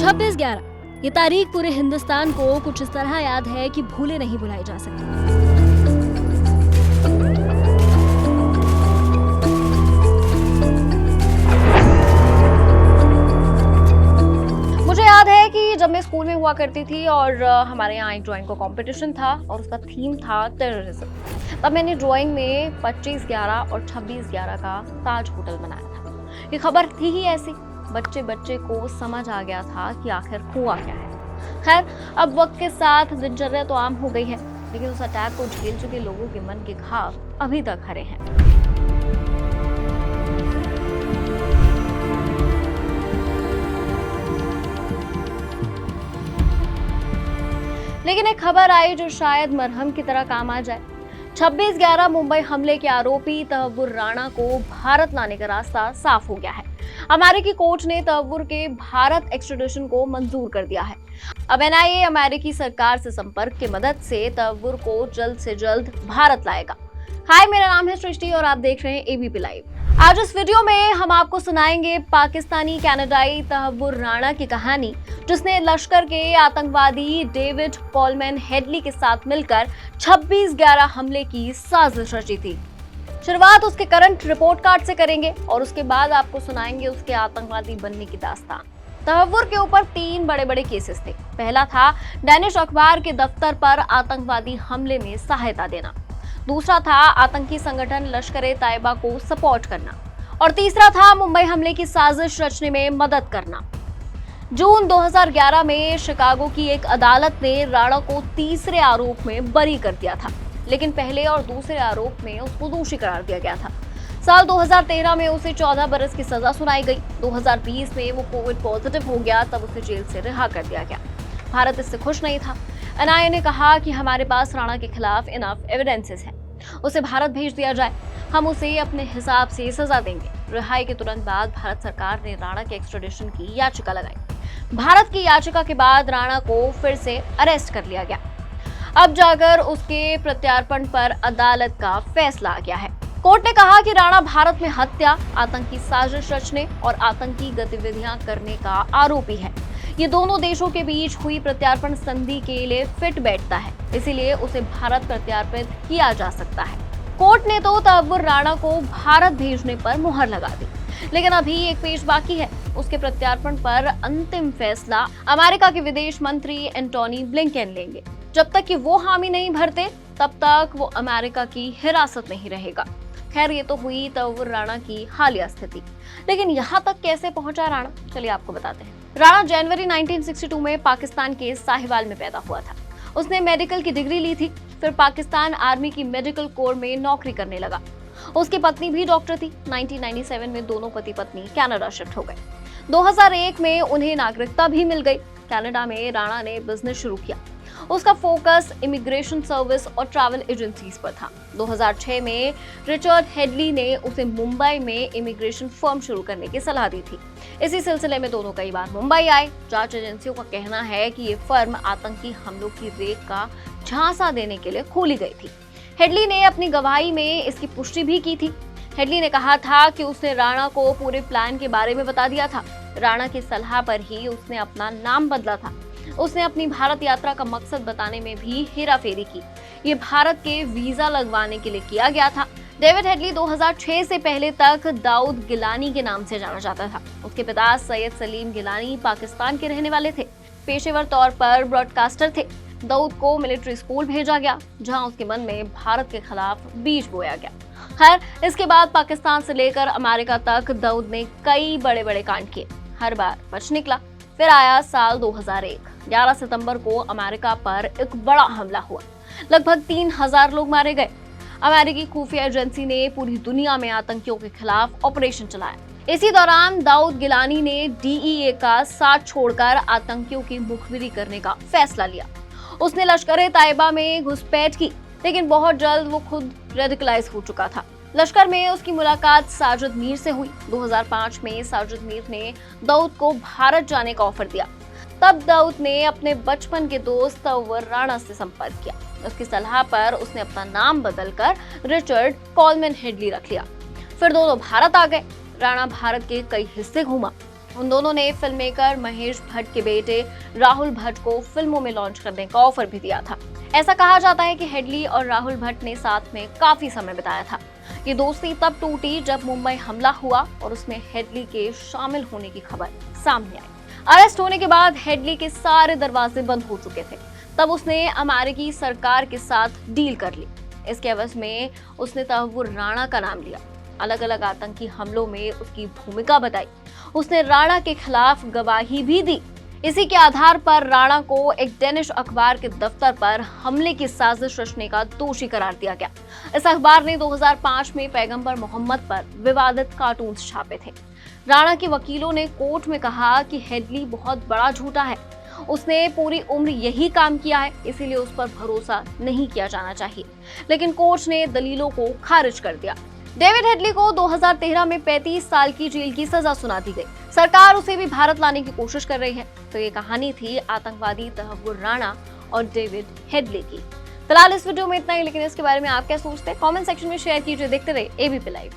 26/11 ये तारीख पूरे हिंदुस्तान को कुछ इस तरह याद है कि भूले नहीं भुलाई जा सकती। मुझे याद है कि जब मैं स्कूल में हुआ करती थी और हमारे यहाँ एक ड्राइंग का कंपटीशन था और उसका थीम था टेररिज्म। तब मैंने ड्राइंग में 25/11 और 26/11 का ताज होटल बनाया था। ये खबर थी ही ऐसी, बच्चे बच्चे को समझ आ गया था कि आखिर हुआ क्या है। खैर, अब वक्त के साथ दिनचर्या तो आम हो गई है, लेकिन उस अटैक को झेल चुके लोगों के मन के घाव अभी तक हरे हैं। लेकिन एक खबर आई जो शायद मरहम की तरह काम आ जाए। 26/11 मुंबई हमले के आरोपी तहव्वुर राणा को भारत लाने का रास्ता साफ हो गया है। अमेरिकी कोर्ट ने तहव्वुर के भारत एक्स्ट्रेडिशन को मंजूर कर दिया है। अब एनआईए अमेरिकी सरकार से संपर्क की मदद से तहव्वुर को जल्द से जल्द भारत लाएगा। हाय, मेरा नाम है सृष्टि और आप देख रहे हैं एबीपी लाइव। आज इस वीडियो में हम आपको सुनाएंगे पाकिस्तानी कनाडाई तहव्वुर राणा की कहानी, जिसने लश्कर के आतंकवादी डेविड कोलमैन हेडली के साथ मिलकर 26/11 हमले की साजिश रची थी। शुरुआत उसके करंट रिपोर्ट कार्ड से करेंगे और उसके बाद आपको सुनाएंगे उसके आतंकवादी बनने की दास्तान। तहव्वुर के ऊपर 3 बड़े केसेस थे। पहला था डैनिश अखबार के दफ्तर पर आतंकवादी हमले में सहायता देना, दूसरा था आतंकी संगठन लश्कर-ए-तैयबा को सपोर्ट करना और तीसरा था मुंबई हमले की साजिश रचने में मदद करना। जून 2011 में शिकागो की एक अदालत ने राणा को तीसरे आरोप में बरी कर दिया था, लेकिन पहले और दूसरे आरोप में उसको दोषी करार दिया गया था। साल 2013 में उसे 14 बरस की सजा सुनाई गई। 2020 में वो कोविड पॉजिटिव हो गया, तब उसे जेल से रिहा कर दिया गया। भारत इससे खुश नहीं था। एनआईए ने कहा कि हमारे पास राणा के खिलाफ इनफ एविडेंसेस हैं, उसे भारत भेज दिया जाए, हम उसे अपने हिसाब से सजा देंगे। रिहाई के तुरंत बाद भारत सरकार ने राणा के एक्स्ट्रेडिशन की याचिका लगाई। भारत की याचिका के बाद राणा को फिर से अरेस्ट कर लिया गया। अब जाकर उसके प्रत्यार्पण पर अदालत का फैसला आ गया है। कोर्ट ने कहा कि राणा भारत में हत्या, आतंकी साजिश रचने और आतंकी गतिविधियां करने का आरोपी है। ये दोनों देशों के बीच हुई प्रत्यार्पण संधि के लिए फिट बैठता है, इसीलिए उसे भारत प्रत्यार्पित किया जा सकता है। कोर्ट ने तो तहव्वुर राणा को भारत भेजने पर मुहर लगा दी, लेकिन अभी एक पेश बाकी है। उसके प्रत्यार्पण पर अंतिम फैसला अमेरिका के विदेश मंत्री एंटोनी ब्लिंकन लेंगे। जब तक कि वो हामी नहीं भरते, तब तक वो अमेरिका की हिरासत में ही रहेगा। खैर, ये तो हुई तहव्वुर राणा की हालिया स्थिति, लेकिन यहाँ तक कैसे पहुंचा राणा, चलिए आपको बताते हैं। राणा जनवरी 1962 में पाकिस्तान के साहिवाल में पैदा हुआ था। उसने मेडिकल की डिग्री ली थी, फिर पाकिस्तान आर्मी की मेडिकल कोर में नौकरी करने लगा। उसकी पत्नी भी डॉक्टर थी। 1997 में दोनों पति पत्नी कनाडा शिफ्ट हो गए। 2001 में उन्हें नागरिकता भी मिल गई। कनाडा में राणा ने बिजनेस शुरू किया। उसका फोकस इमिग्रेशन सर्विस और ट्रैवल एजेंसीज पर था। 2006 में रिचर्ड हेडली ने उसे मुंबई में इमिग्रेशन फर्म शुरू करने की सलाह दी थी। इसी सिलसिले में दोनों कई बार मुंबई आए। जांच एजेंसियों का कहना है कि ये फर्म आतंकी हमलों की रेख का झांसा देने के लिए खोली गई थी। हेडली ने अपनी गवाही में इसकी पुष्टि भी की थी। हेडली ने कहा था कि उसने राणा को पूरे प्लान के बारे में बता दिया था। राणा की सलाह पर ही उसने अपना नाम बदला था। उसने अपनी भारत यात्रा का मकसद बताने में भी हेराफेरी की। ये भारत के वीजा लगवाने के लिए किया गया था। डेविड हेडली 2006 से पहले तक दाऊद गिलानी के नाम से जाना जाता था। उसके पिता सैयद सलीम गिलानी पाकिस्तान के रहने वाले थे। पेशेवर तौर पर ब्रॉडकास्टर थे। दाऊद को मिलिट्री स्कूल भेजा गया, जहां उसके मन में भारत के खिलाफ बीज बोया गया। खैर, इसके बाद पाकिस्तान से लेकर अमेरिका तक दाऊद ने कई बड़े कांड किए। हर बार बच निकला। फिर आया साल 2001। 11 सितंबर को अमेरिका पर एक बड़ा हमला हुआ। लगभग 3000 लोग मारे गए। अमेरिकी खुफिया एजेंसी ने पूरी दुनिया में आतंकियों के खिलाफ ऑपरेशन चलाया। इसी दौरान दाऊद गिलानी ने डीईए का साथ छोड़कर आतंकियों की मुखबिरी करने का फैसला लिया। उसने लश्कर-ए-तैयबा में घुसपैठ की, लेकिन बहुत जल्द वो खुद रेडिकलाइज हो चुका था। लश्कर में उसकी मुलाकात साजिद मीर से हुई। 2005 में साजिद मीर ने दाऊद को भारत जाने का ऑफर दिया। तब दाऊद ने अपने बचपन के दोस्त तहव्वुर राणा से संपर्क किया। उसकी सलाह पर उसने अपना नाम बदलकर रिचर्ड कोलमैन हेडली रख लिया। फिर दोनों भारत आ गए। राणा भारत के कई हिस्से घूमा। उन दोनों ने फिल्म मेकर महेश भट्ट के बेटे राहुल भट्ट को फिल्मों में लॉन्च करने का ऑफर भी दिया था। ऐसा कहा जाता है कि हेडली और राहुल भट्ट ने साथ में काफी समय बिताया था। ये दोस्ती तब टूटी जब मुंबई हमला हुआ और उसमें हेडली के शामिल होने की खबर सामने आई। अरेस्ट होने के बाद हेडली के सारे दरवाजे बंद हो चुके थे। तब उसने अमेरिकी सरकार के साथ डील कर ली। इसके एवज में उसने तहव्वुर राणा का नाम लिया। अलग अलग आतंकी हमलों में उसकी भूमिका बताई। उसने राणा के खिलाफ गवाही भी दी। इसी के आधार पर राणा को एक डेनिश अखबार के दफ्तर पर हमले की साजिश रचने का दोषी करार दिया गया। इस अखबार ने 2005 में पैगंबर मोहम्मद पर विवादित कार्टून छापे थे। राणा के वकीलों ने कोर्ट में कहा कि हेडली बहुत बड़ा झूठा है। उसने पूरी उम्र यही काम किया है, इसीलिए उस पर भरोसा नहीं किया जाना चाहिए। लेकिन कोर्ट ने दलीलों को खारिज कर दिया। डेविड हेडली को 2013 में 35 साल की जेल की सजा सुना दी गई। सरकार उसे भी भारत लाने की कोशिश कर रही है। तो ये कहानी थी आतंकवादी तहव्वुर राणा और डेविड हेडली की। फिलहाल इस वीडियो में इतना ही, लेकिन इसके बारे में आप क्या सोचते हैं कमेंट सेक्शन में शेयर कीजिए। देखते रहिए एबीपी लाइव।